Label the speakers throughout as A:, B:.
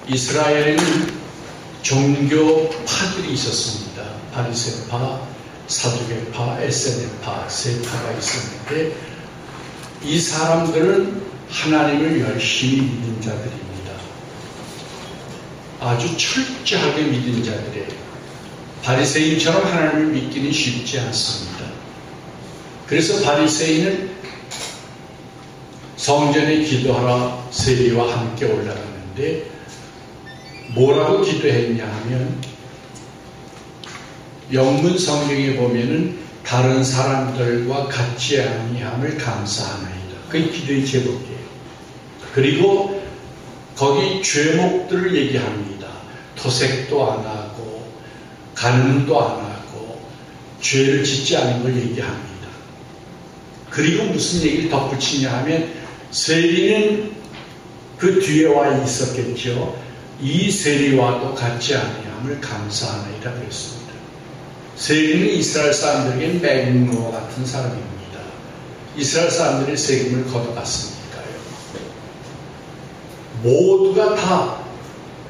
A: 이스라엘에는 종교파들이 있었습니다. 바리새파, 사두개파, 에세네파 세 파가 있었는데 이 사람들은 하나님을 열심히 믿는 자들입니다. 아주 철저하게 믿는 자들이에요. 바리새인처럼 하나님을 믿기는 쉽지 않습니다. 그래서 바리새인은 성전에 기도하라 세리와 함께 올라갔는데 뭐라고 기도했냐 하면 영문 성경에 보면은 다른 사람들과 같지 아니함을 감사하나이다. 그게 기도의 제목이에요. 그리고 거기 죄목들을 얘기합니다. 토색도 안 하고 간음도 안 하고 죄를 짓지 않은 걸 얘기합니다. 그리고 무슨 얘기를 덧붙이냐 하면 세리는 그 뒤에 와 있었겠죠. 이 세리와도 같지 아니함을 감사하나이다 그랬습니다. 세리는 이스라엘 사람들에게 맹로와 같은 사람입니다. 이스라엘 사람들이 세금을 걷어갔으니까요. 모두가 다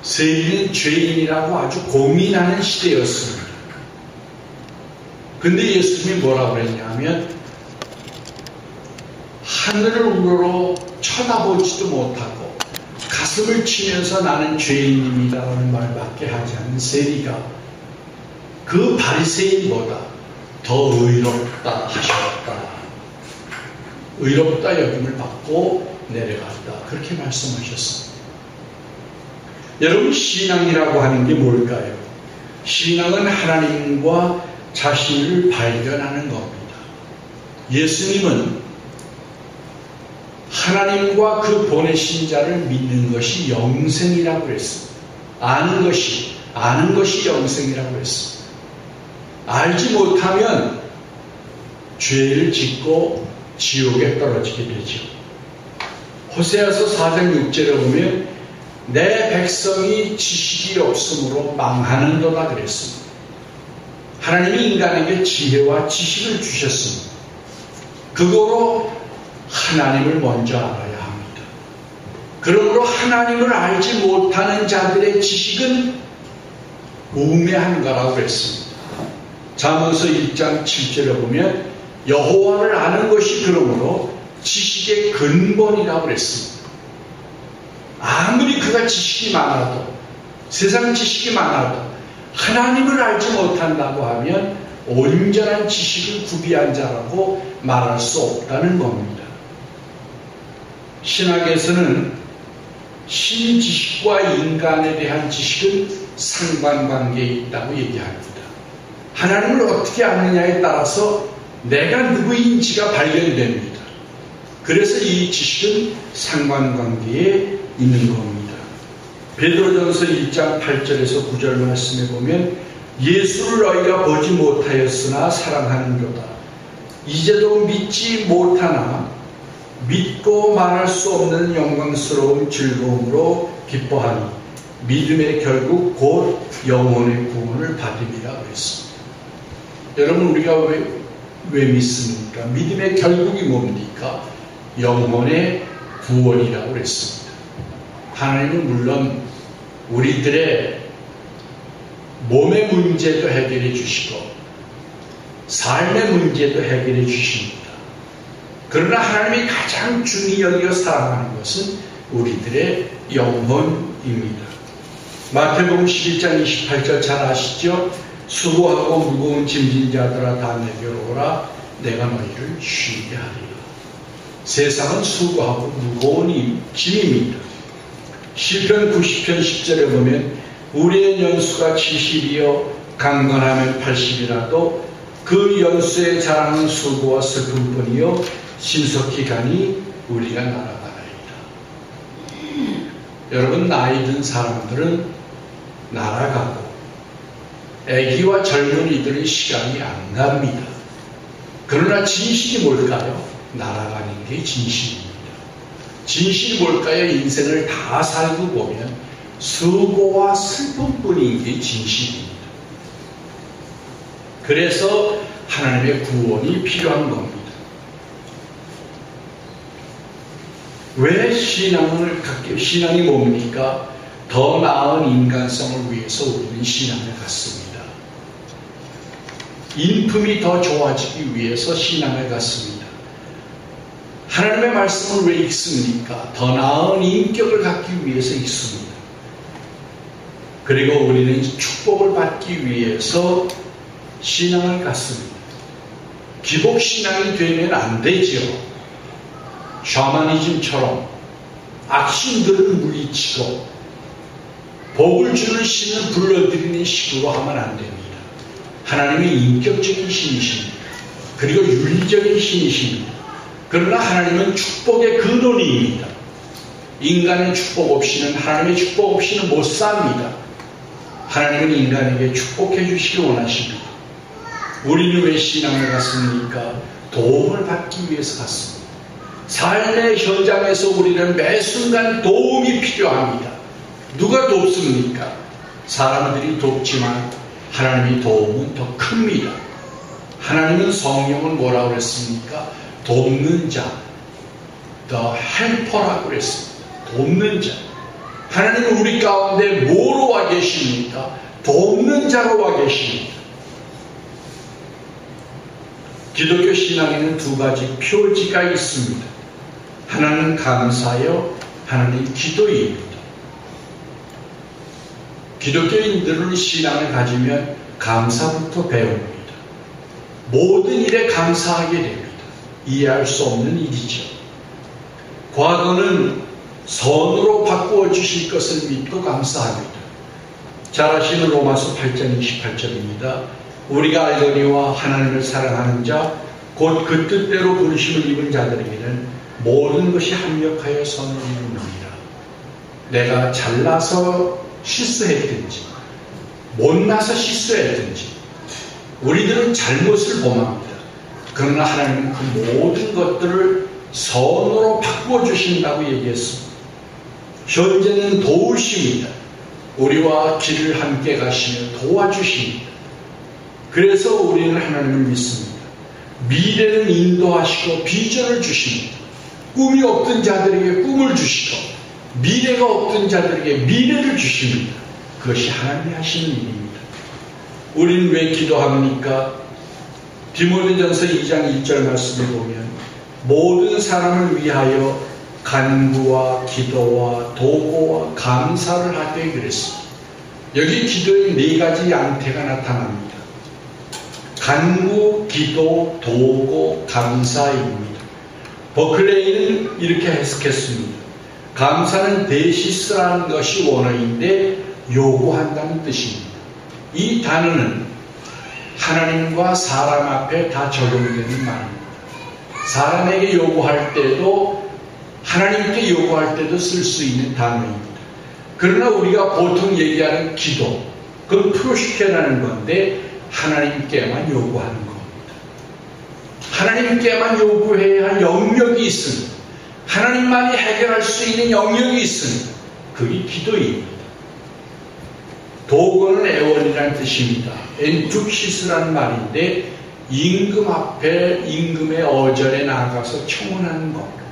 A: 세리는 죄인이라고 아주 고민하는 시대였습니다. 근데 예수님이 뭐라고 그랬냐면 하늘을 우러러 쳐다보지도 못하고 가슴을 치면서 나는 죄인입니다라는 말밖에 하지 않는 세리가 그 바리새인보다 더 의롭다 하셨다. 의롭다 여김을 받고 내려갔다. 그렇게 말씀하셨습니다. 여러분, 신앙이라고 하는 게 뭘까요? 신앙은 하나님과 자신을 발견하는 겁니다. 예수님은 하나님과 그 보내신 자를 믿는 것이 영생이라고 했습니다. 아는 것이 영생이라고 했습니다. 알지 못하면 죄를 짓고 지옥에 떨어지게 되죠. 호세아서 4장 6절에 보면 내 백성이 지식이 없으므로 망하는도다 그랬습니다. 하나님이 인간에게 지혜와 지식을 주셨습니다. 그거로 하나님을 먼저 알아야 합니다. 그러므로 하나님을 알지 못하는 자들의 지식은 우매한 거라고 했습니다. 잠언서 1장 7절에 보면 여호와를 아는 것이 그러므로 지식의 근본이라고 그랬습니다. 아무리 그가 지식이 많아도 세상 지식이 많아도 하나님을 알지 못한다고 하면 온전한 지식을 구비한 자라고 말할 수 없다는 겁니다. 신학에서는 신지식과 인간에 대한 지식은 상관관계에 있다고 얘기합니다. 하나님을 어떻게 아느냐에 따라서 내가 누구인지가 발견됩니다. 그래서 이 지식은 상관관계에 있는 겁니다. 베드로전서 1장 8절에서 9절 말씀에 보면 예수를 너희가 보지 못하였으나 사랑하는도다. 이제도 믿지 못하나 믿고 말할 수 없는 영광스러운 즐거움으로 기뻐하니 믿음의 결국 곧 영혼의 구원을 받음이라 그랬습니다. 여러분, 우리가 왜 믿습니까? 믿음의 결국이 뭡니까? 영혼의 구원이라고 그랬습니다. 하나님은 물론 우리들의 몸의 문제도 해결해 주시고 삶의 문제도 해결해 주십니다. 그러나 하나님이 가장 중히 여기어 사랑하는 것은 우리들의 영혼입니다. 마태복음 11장 28절 잘 아시죠? 수고하고 무거운 짐진 자들아 다 내게로 오라. 내가 너희를 쉬게 하리라. 세상은 수고하고 무거운 짐입니다. 시편 90편 10절에 보면 우리의 연수가 70이요 강건하면 80이라도 그 연수에 자라는 수고와 슬픔뿐이요 신속히 가니 우리가 날아가나이다. 여러분, 나이 든 사람들은 날아가고 애기와 젊은이들은 시간이 안 갑니다. 그러나 진실이 뭘까요? 날아가는 게 진실입니다. 진실이 뭘까요? 인생을 다 살고 보면 수고와 슬픔뿐인 게 진실입니다. 그래서 하나님의 구원이 필요한 겁니다. 왜 신앙이 뭡니까? 더 나은 인간성을 위해서 우리는 신앙을 갖습니다. 인품이 더 좋아지기 위해서 신앙을 갖습니다. 하나님의 말씀을 왜 읽습니까? 더 나은 인격을 갖기 위해서 읽습니다. 그리고 우리는 축복을 받기 위해서 신앙을 갖습니다. 기복신앙이 되면 안 되죠. 샤머니즘처럼 악신들을 물리치고 복을 주는 신을 불러들이는 식으로 하면 안 됩니다. 하나님은 인격적인 신이십니다. 그리고 윤리적인 신이십니다. 그러나 하나님은 축복의 근원입니다. 인간의 축복 없이는, 하나님의 축복 없이는 못 삽니다. 하나님은 인간에게 축복해 주시기 원하십니다. 우리는 왜 신앙을 갖습니까? 도움을 받기 위해서 갖습니다. 삶의 현장에서 우리는 매 순간 도움이 필요합니다. 누가 돕습니까? 사람들이 돕지만 하나님의 도움은 더 큽니다. 하나님은 성령을 뭐라고 그랬습니까? 돕는 자, the helper라고 그랬습니다. 돕는 자. 하나님은 우리 가운데 뭐로 와 계십니까? 돕는 자로 와 계십니다. 기독교 신앙에는 두 가지 표지가 있습니다. 하나는 감사요, 하나는 기도입니다. 기독교인들은 신앙을 가지면 감사부터 배웁니다. 모든 일에 감사하게 됩니다. 이해할 수 없는 일이죠. 과거는 선으로 바꾸어 주실 것을 믿고 감사합니다. 잘 아시는 로마서 8장 28절입니다. 우리가 알거니와 하나님을 사랑하는 자, 곧 그 뜻대로 부르심을 입은 자들에게는 모든 것이 합력하여 선을 이루느니라. 내가 잘나서 실수했든지 못나서 실수했든지 우리들은 잘못을 범합니다. 그러나 하나님은 그 모든 것들을 선으로 바꾸어 주신다고 얘기했습니다. 현재는 도우십니다. 우리와 길을 함께 가시며 도와주십니다. 그래서 우리는 하나님을 믿습니다. 미래는 인도하시고 비전을 주십니다. 꿈이 없던 자들에게 꿈을 주시고 미래가 없던 자들에게 미래를 주십니다. 그것이 하나님이 하시는 일입니다. 우리는 왜 기도합니까? 디모데전서 2장 1절 말씀을 보면 모든 사람을 위하여 간구와 기도와 도고와 감사를 하되 그랬습니다. 여기 기도의 네 가지 양태가 나타납니다. 간구, 기도, 도고, 감사입니다. 버클레이는 이렇게 해석했습니다. 감사는 대시스라는 것이 원어인데 요구한다는 뜻입니다. 이 단어는 하나님과 사람 앞에 다 적용되는 말입니다. 사람에게 요구할 때도 하나님께 요구할 때도 쓸 수 있는 단어입니다. 그러나 우리가 보통 얘기하는 기도, 그건 프로시케라는 건데 하나님께만 요구하는 겁니다. 하나님께만 요구해야 할 영역이 있습니다. 하나님만이 해결할 수 있는 영역이 있습니다. 그게 기도입니다. 도구는 애원이라는 뜻입니다. 엔투시스라는 말인데 임금 앞에 임금의 어전에 나가서 청혼하는 겁니다.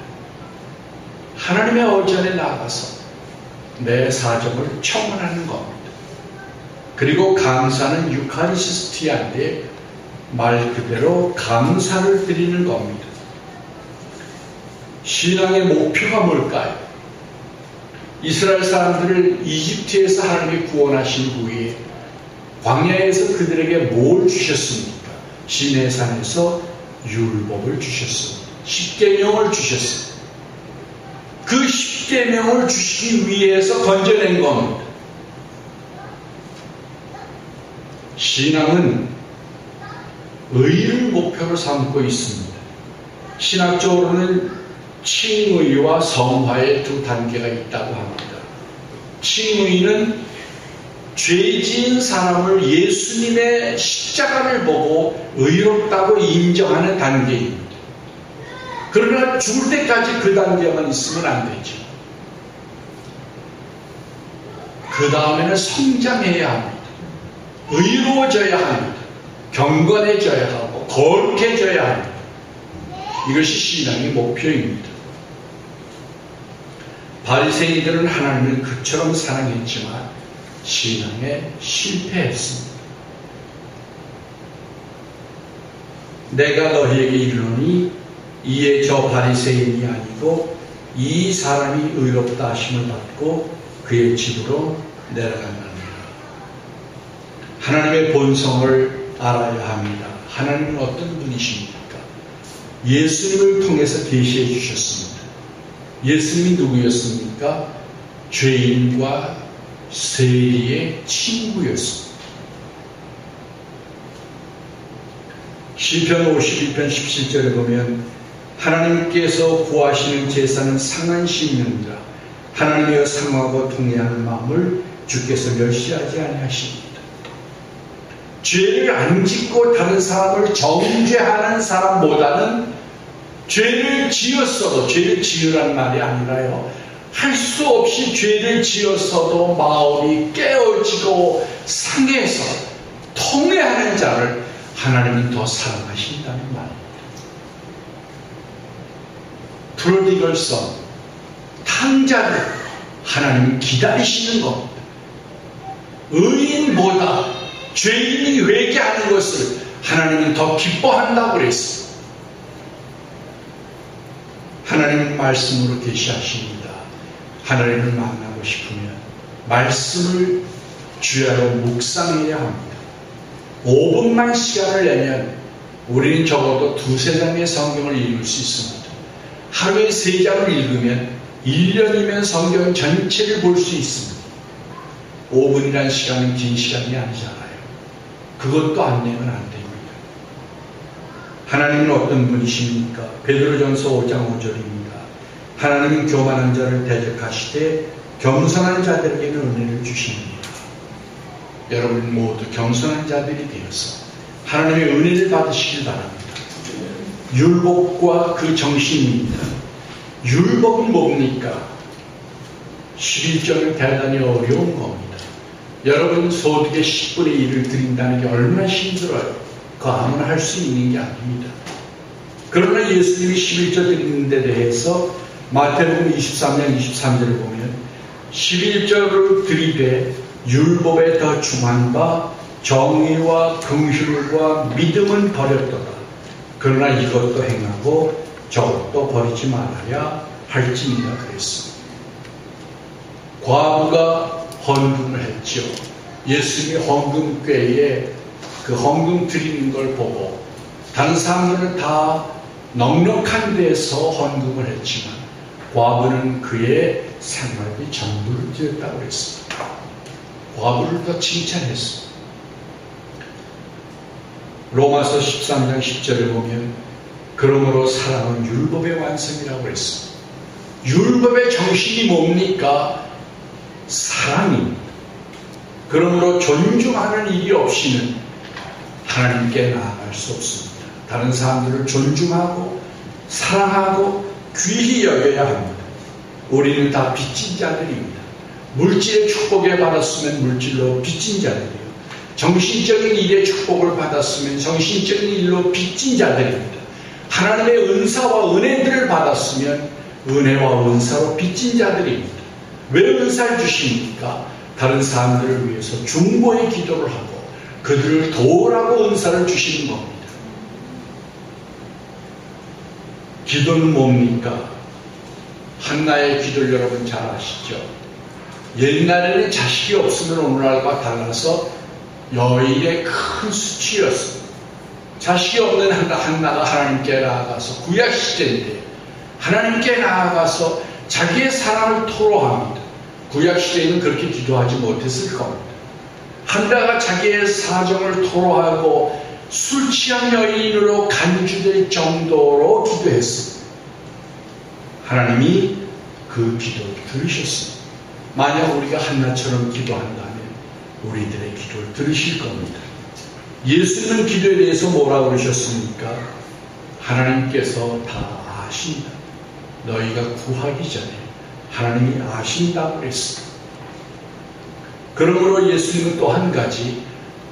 A: 하나님의 어전에 나가서 내 사정을 청혼하는 겁니다. 그리고 감사는 유카리스티아인데 말 그대로 감사를 드리는 겁니다. 신앙의 목표가 뭘까요? 이스라엘 사람들을 이집트에서 하나님이 구원하신 후에 광야에서 그들에게 뭘 주셨습니까? 시내산에서 율법을 주셨습니다. 십계명을 주셨습니다. 그 십계명을 주시기 위해서 건져낸 겁니다. 신앙은 의를 목표로 삼고 있습니다. 신학적으로는 칭의와 성화의 두 단계가 있다고 합니다. 칭의는 죄 지은 사람을 예수님의 십자가를 보고 의롭다고 인정하는 단계입니다. 그러나 죽을 때까지 그 단계만 있으면 안 되죠. 그 다음에는 성장해야 합니다. 의로워져야 합니다. 경건해져야 하고 거룩해져야 합니다. 이것이 신앙의 목표입니다. 바리새인들은 하나님을 그처럼 사랑했지만 신앙에 실패했습니다. 내가 너희에게 이르노니 이에 저 바리새인이 아니고 이 사람이 의롭다 하심을 받고 그의 집으로 내려간다느니라. 하나님의 본성을 알아야 합니다. 하나님은 어떤 분이십니까? 예수님을 통해서 계시해 주셨습니다. 예수님이 누구였습니까? 죄인과 세리의 친구였습니다. 시편 52편 17절에 보면 하나님께서 구하시는 제사는 상한 심령이라 하나님이여 상하고 통회하는 마음을 주께서 멸시하지 아니하십니다. 죄를 안 짓고 다른 사람을 정죄하는 사람보다는 죄를 지었어도, 죄를 지으란 말이 아니라요, 할 수 없이 죄를 지었어도 마음이 깨어지고 상해서 통회하는 자를 하나님은 더 사랑하신다는 말입니다. 프로디걸 선, 탕자를 하나님은 기다리시는 겁니다. 의인보다 죄인이 회개하는 것을 하나님은 더 기뻐한다고 그랬어요. 하나님은 말씀으로 계시하십니다. 하나님을 만나고 싶으면 말씀을 주야로 묵상해야 합니다. 5분만 시간을 내면 우리는 적어도 2-3장의 성경을 읽을 수 있습니다. 하루에 3장을 읽으면 1년이면 성경 전체를 볼 수 있습니다. 5분이라는 시간은 긴 시간이 아니잖아요. 그것도 안 내면 안 됩니다. 하나님은 어떤 분이십니까? 베드로전서 5장 5절입니다. 하나님은 교만한 자를 대적하시되 겸손한 자들에게는 은혜를 주십니다. 여러분 모두 겸손한 자들이 되어서 하나님의 은혜를 받으시길 바랍니다. 율법과 그 정신입니다. 율법은 뭡니까? 11조는 대단히 어려운 겁니다. 여러분 소득의 10분의 1을 드린다는 게 얼마나 힘들어요. 그거 아무나 할 수 있는 게 아닙니다. 그러나 예수님이 11조 드리는 데 대해서 마태복음 23장 23절을 보면 11조를 드리되 율법에 더 중한 바 정의와 긍휼과 믿음은 버렸도다. 그러나 이것도 행하고 저것도 버리지 말아야 할지니라 그랬습니다. 과부가 헌금을 했죠. 예수님이 헌금궤에 그 헌금 드리는 걸 보고 다른 사람들은 다 넉넉한 데서 헌금을 했지만 과부는 그의 생활비 전부를 드렸다고 그랬습니다. 과부를 더 칭찬했습니다. 로마서 13장 10절을 보면 그러므로 사랑은 율법의 완성이라고 했습니다. 율법의 정신이 뭡니까? 사랑입니다. 그러므로 존중하는 일이 없이는 하나님께 나아갈 수 없습니다. 다른 사람들을 존중하고 사랑하고 귀히 여겨야 합니다. 우리는 다 빚진 자들입니다. 물질의 축복을 받았으면 물질로 빚진 자들이요. 정신적인 일의 축복을 받았으면 정신적인 일로 빚진 자들입니다. 하나님의 은사와 은혜들을 받았으면 은혜와 은사로 빚진 자들입니다. 왜 은사를 주십니까? 다른 사람들을 위해서 중보의 기도를 하고 그들을 도우라고 은사를 주시는 겁니다. 기도는 뭡니까? 한나의 기도를 여러분 잘 아시죠? 옛날에는 자식이 없으면 오늘날과 달라서 여인의 큰 수치였습니다. 자식이 없는 한나가 하나님께 나아가서 구약 시대인데 하나님께 나아가서 자기의 사랑을 토로합니다. 구약 시대에는 그렇게 기도하지 못했을 겁니다. 한나가 자기의 사정을 토로하고 술 취한 여인으로 간주될 정도로 기도했습니다. 하나님이 그 기도를 들으셨습니다. 만약 우리가 한나처럼 기도한다면 우리들의 기도를 들으실 겁니다. 예수님은 기도에 대해서 뭐라고 그러셨습니까? 하나님께서 다 아신다. 너희가 구하기 전에 하나님이 아신다고 그랬습니다. 그러므로 예수님은 또 한 가지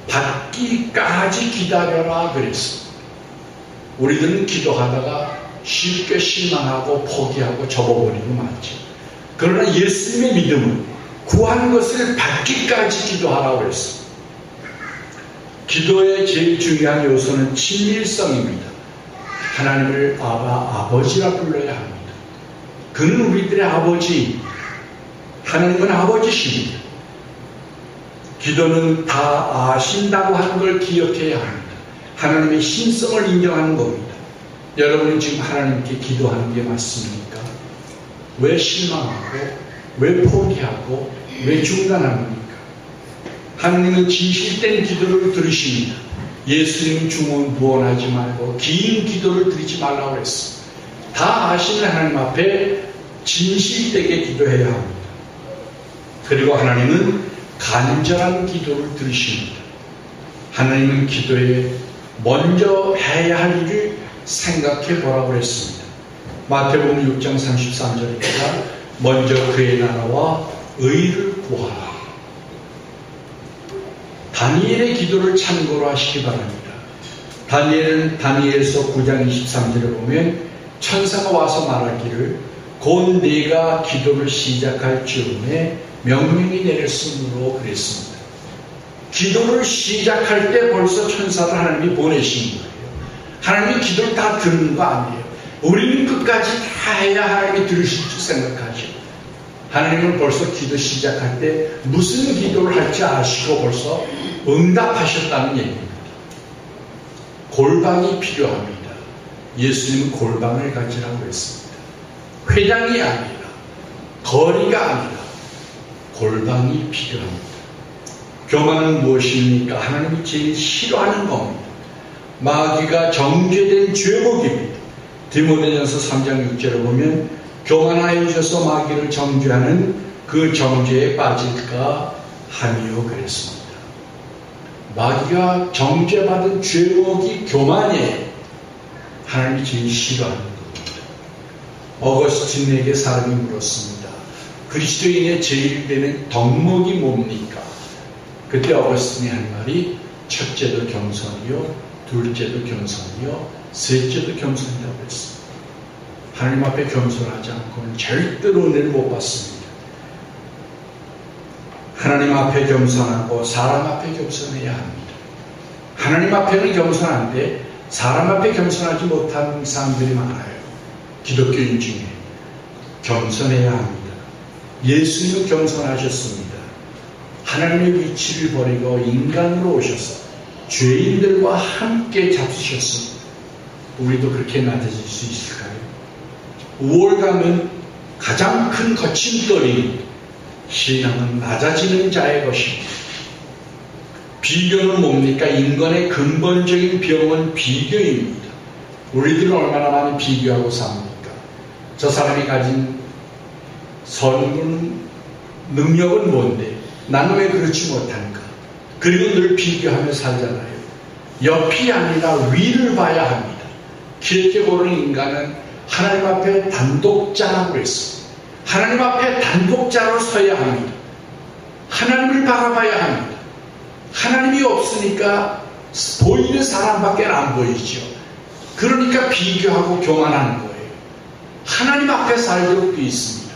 A: 받기까지 기다려라 그랬습니다. 우리들은 기도하다가 쉽게 실망하고 포기하고 접어버리고 말죠. 그러나 예수님의 믿음은 구한 것을 받기까지 기도하라고 했습니다. 기도의 제일 중요한 요소는 친밀성입니다. 하나님을 아버지라 불러야 합니다. 그는 우리들의 아버지, 하나님은 아버지십니다. 기도는 다 아신다고 하는 걸 기억해야 합니다. 하나님의 신성을 인정하는 겁니다. 여러분은 지금 하나님께 기도하는 게 맞습니까? 왜 실망하고, 왜 포기하고, 왜 중단합니까? 하나님은 진실된 기도를 들으십니다. 예수님은 중언부언하지 말고 긴 기도를 드리지 말라고 했습니다. 다 아시는 하나님 앞에 진실되게 기도해야 합니다. 그리고 하나님은 간절한 기도를 들으십니다. 하나님은 기도에 먼저 해야 할 일을 생각해 보라고 했습니다. 마태복음 6장 33절입니다. 먼저 그의 나라와 의를 구하라. 다니엘의 기도를 참고로 하시기 바랍니다. 다니엘은 다니엘서 9장 23절에 보면 천사가 와서 말하기를 곧 네가 기도를 시작할 즈음에 명령이 내렸으므로 그랬습니다. 기도를 시작할 때 벌써 천사를 하나님이 보내신 거예요. 하나님이 기도를 다 듣는 거 아니에요. 우리는 끝까지 다 해야 하나님이 들으실 줄 생각하죠. 하나님은 벌써 기도 시작할 때 무슨 기도를 할지 아시고 벌써 응답하셨다는 얘기입니다. 골방이 필요합니다. 예수님은 골방을 가지라고 했습니다. 회당이 아니라, 거리가 아니라 골방이 필요합니다. 교만은 무엇입니까? 하나님이 제일 싫어하는 겁니다. 마귀가 정죄된 죄목입니다. 디모데전서 3장 6절에 보면 교만하여져서 마귀를 정죄하는 그 정죄에 빠질까 하며 그랬습니다. 마귀가 정죄받은 죄목이 교만이에요. 하나님이 제일 싫어하는 겁니다. 어거스틴에게 사람이 물었습니다. 그리스도인의 제일 되는 덕목이 뭡니까? 그때 어거스틴이 한 말이 첫째도 겸손이요, 둘째도 겸손이요, 셋째도 겸손이라고 했습니다. 하나님 앞에 겸손하지 않고는 절대로 은혜를 못 받습니다. 하나님 앞에 겸손하고 사람 앞에 겸손해야 합니다. 하나님 앞에는 겸손한데 사람 앞에 겸손하지 못한 사람들이 많아요. 기독교인 중에. 겸손해야 합니다. 예수님은 겸손하셨습니다. 하나님의 위치를 버리고 인간으로 오셔서 죄인들과 함께 잡수셨습니다. 우리도 그렇게 낮아질 수 있을까요? 우월감은 가장 큰 거침돌이, 신앙은 낮아지는 자의 것입니다. 비교는 뭡니까? 인간의 근본적인 병은 비교입니다. 우리들은 얼마나 많이 비교하고 삽니까? 저 사람이 가진 선군 능력은 뭔데? 나는 왜 그렇지 못한가? 그리고 늘 비교하며 살잖아요. 옆이 아니라 위를 봐야 합니다. 기독교는 인간은 하나님 앞에 단독자라고 했습니다. 하나님 앞에 단독자로 서야 합니다. 하나님을 바라봐야 합니다. 하나님이 없으니까 보이는 사람밖에 안 보이죠. 그러니까 비교하고 교만하는 거예요. 하나님 앞에 살도록 되어 있습니다.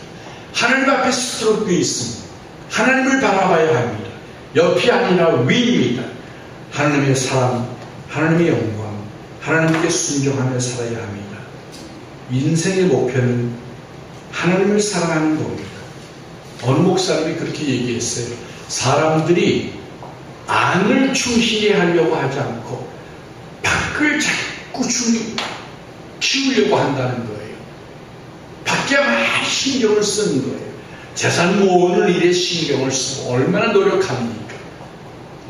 A: 하나님 앞에 서도록 되어 있습니다. 하나님을 바라봐야 합니다. 옆이 아니라 위입니다. 하나님의 사랑, 하나님의 영광, 하나님께 순종하며 살아야 합니다. 인생의 목표는 하나님을 사랑하는 겁니다. 어느 목사님이 그렇게 얘기했어요. 사람들이 안을 충실히 하려고 하지 않고 밖을 자꾸 키우려고 한다는 거예요. 밖에 많이 신경을 쓰는 거예요. 재산 모으는 일에 신경을 쓰고 얼마나 노력합니까?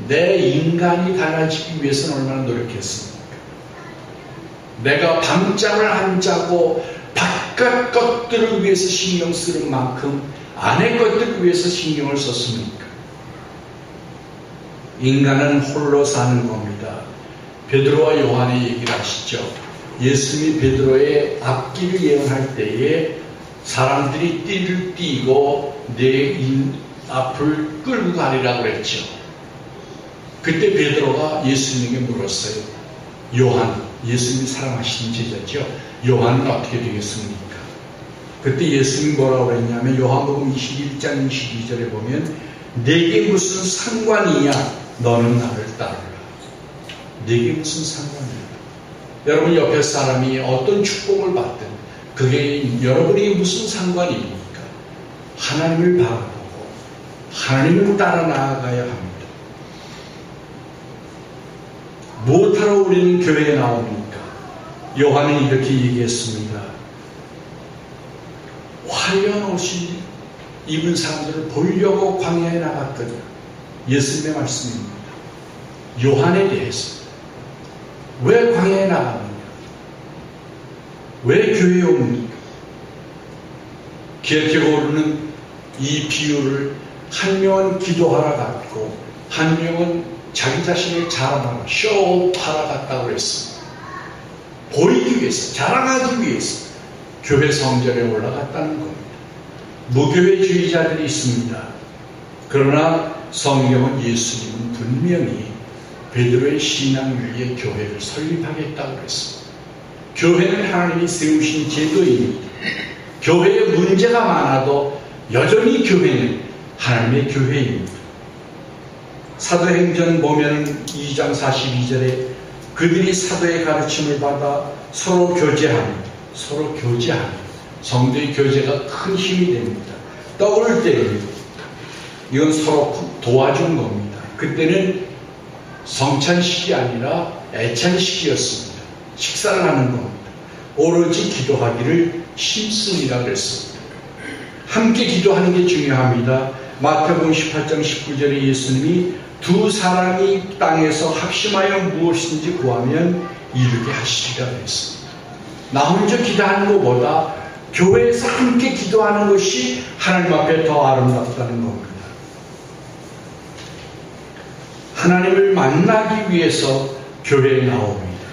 A: 내 인간이 달라지기 위해서는 얼마나 노력했습니까? 내가 밤잠을 안 자고 바깥 것들을 위해서 신경 쓰는 만큼 안의 것들을 위해서 신경을 썼습니까? 인간은 홀로 사는 겁니다. 베드로와 요한의 얘기를 하시죠. 예수님이 베드로의 앞길을 예언할 때에 사람들이 띠를 띠고 내 앞을 끌고 가리라고 그랬죠. 그때 베드로가 예수님에게 물었어요. 요한, 예수님이 사랑하시는 제자죠. 요한은 어떻게 되겠습니까? 그때 예수님이 뭐라고 그랬냐면 요한복음 21장 22절에 보면 내게 무슨 상관이냐 너는 나를 따르라. 내게 무슨 상관이냐. 여러분 옆에 사람이 어떤 축복을 받든 그게 여러분에게 무슨 상관입니까? 하나님을 바라보고 하나님을 따라 나아가야 합니다. 무엇하러 우리는 교회에 나옵니까? 요한은 이렇게 얘기했습니다. 화려한 옷을 입은 사람들을 보려고 광야에 나갔더니 예수님의 말씀입니다. 요한에 대해서 왜 광야에 나가느냐? 왜 교회에 옵니까? 기억해보는 이 비유를 한 명은 기도하러 갔고 한 명은 자기 자신을 자랑하러 쇼하러 갔다고 했습니다. 보이기 위해서, 자랑하기 위해서 교회 성전에 올라갔다는 겁니다. 무교회주의자들이 있습니다. 그러나 성경은 예수님은 분명히 베드로의 신앙 위에 교회를 설립하겠다고 했습니다. 교회는 하나님이 세우신 제도입니다. 교회에 문제가 많아도 여전히 교회는 하나님의 교회입니다. 사도행전 보면 2장 42절에 그들이 사도의 가르침을 받아 서로 교제합니다. 서로 교제합니다. 성도의 교제가 큰 힘이 됩니다. 떠올 때 이건 서로 도와준 겁니다. 그때는 성찬식이 아니라 애찬식이었습니다. 식사를 하는 겁니다. 오로지 기도하기를 힘쓰니라 그랬습니다. 함께 기도하는 게 중요합니다. 마태복음 18장 19절에 예수님이 두 사람이 땅에서 합심하여 무엇인지 구하면 이루게 하시리라 그랬습니다. 나 혼자 기도하는 것보다 교회에서 함께 기도하는 것이 하나님 앞에 더 아름답다는 겁니다. 하나님을 만나기 위해서 교회에 나옵니다.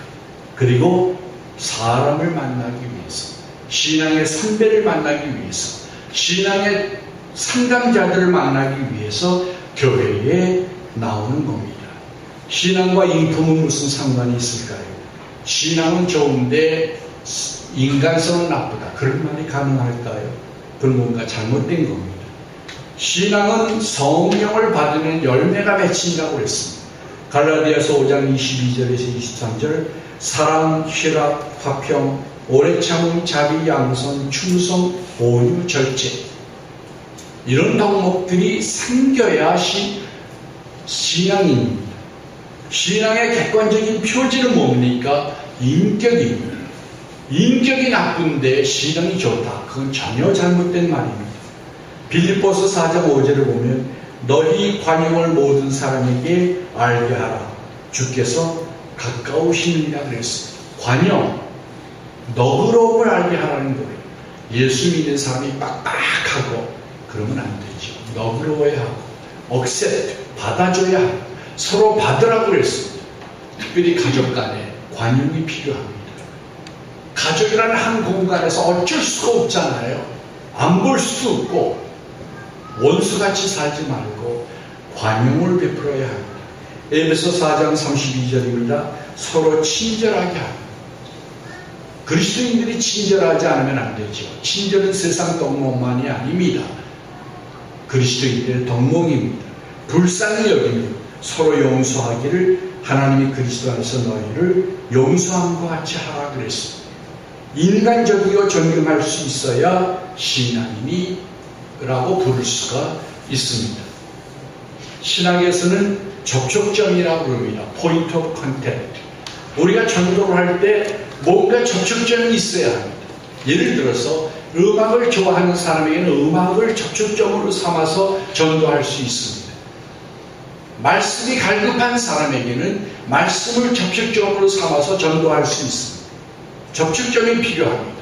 A: 그리고 사람을 만나기 위해서, 신앙의 선배를 만나기 위해서, 신앙의 상담자들을 만나기 위해서 교회에 나오는 겁니다. 신앙과 인품은 무슨 상관이 있을까요? 신앙은 좋은데 인간성은 나쁘다. 그런 말이 가능할까요? 그건 뭔가 잘못된 겁니다. 신앙은 성령을 받으면 열매가 맺힌다고 그랬습니다. 갈라디아서 5장 22절에서 23절 사랑, 희락, 화평, 오래 참음, 자비, 양선, 충성, 온유, 절제 이런 덕목들이 생겨야 신앙입니다. 신앙의 객관적인 표지는 뭡니까? 인격입니다. 인격이 나쁜데 신앙이 좋다. 그건 전혀 잘못된 말입니다. 빌립보서 4장 5절을 보면 너희 관용을 모든 사람에게 알게 하라. 주께서 가까우시느니라 그랬습니다. 관용, 너그러움을 알게 하라는 거예요. 예수 믿는 사람이 빡빡하고 그러면 안 되죠. 너그러워야 하고 억셉트, 받아줘야 하고 서로 받으라고 그랬습니다. 특별히 가족 간에 관용이 필요합니다. 가족이라는 한 공간에서 어쩔 수가 없잖아요. 안 볼 수도 없고 원수같이 살지 말고 관용을 베풀어야 합니다. 에베소 4장 32절입니다. 서로 친절하게 합니다. 그리스도인들이 친절하지 않으면 안 되죠. 친절은 세상 덕목만이 아닙니다. 그리스도인들의 덕목입니다. 불쌍히 여기며 서로 용서하기를 하나님이 그리스도 안에서 너희를 용서함과 같이 하라 그랬습니다. 인간적이고 존경할 수 있어야 신앙인이라고 부를 수가 있습니다. 신학에서는 접촉점이라고 부릅니다. Point of Contact. 우리가 전도를 할 때 뭔가 접촉점이 있어야 합니다. 예를 들어서 음악을 좋아하는 사람에게는 음악을 접촉점으로 삼아서 전도할 수 있습니다. 말씀이 갈급한 사람에게는 말씀을 접촉점으로 삼아서 전도할 수 있습니다. 접촉점이 필요합니다.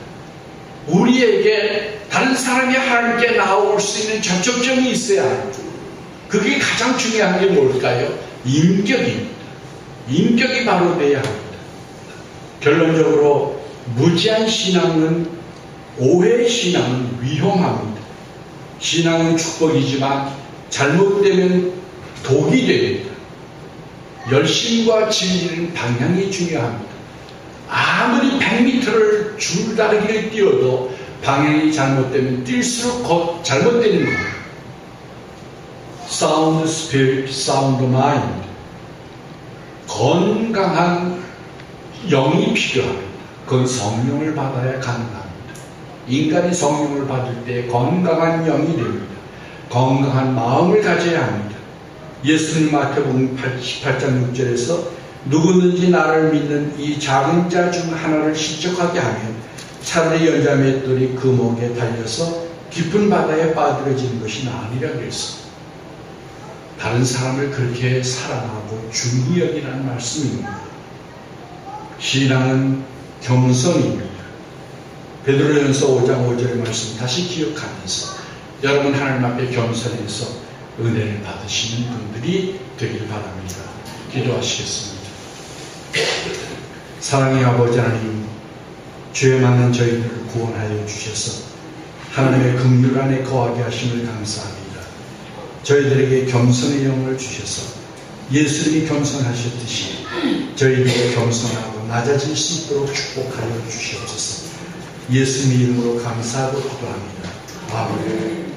A: 우리에게 다른 사람이 하나님께 나올 수 있는 접촉점이 있어야 합니다. 그게 가장 중요한 게 뭘까요? 인격입니다. 인격이 바로 돼야 합니다. 결론적으로 무지한 신앙은, 오해의 신앙은 위험합니다. 신앙은 축복이지만 잘못되면 독이 됩니다. 열심과 진리는 방향이 중요합니다. 아무리 100m를 줄다리기를 뛰어도 방향이 잘못되면 뛸수록 곧 잘못되는 겁니다. Sound spirit, sound mind. 건강한 영이 필요합니다. 그건 성령을 받아야 가능합니다. 인간이 성령을 받을 때 건강한 영이 됩니다. 건강한 마음을 가져야 합니다. 예수님 마태복음 18장 6절에서 누구든지 나를 믿는 이 작은 자 중 하나를 실족하게 하면 차라리 연자 맷돌이 그 목에 달려서 깊은 바다에 빠뜨려지는 것이 나으리라 그랬습니다. 다른 사람을 그렇게 사랑하고 중히 여기라는 말씀입니다. 신앙은 겸손입니다. 베드로전서 5장 5절의 말씀 다시 기억하면서 여러분 하나님 앞에 겸손해서 은혜를 받으시는 분들이 되길 바랍니다. 기도하시겠습니다. 사랑의 아버지 하나님, 죄 많은 저희들을 구원하여 주셔서 하나님의 긍휼 안에 거하게 하심을 감사합니다. 저희들에게 겸손의 영을 주셔서 예수님이 겸손하셨듯이 저희들이 겸손하고 낮아질 수 있도록 축복하여 주시옵소서. 예수님 이름으로 감사하고 기도합니다. 아멘.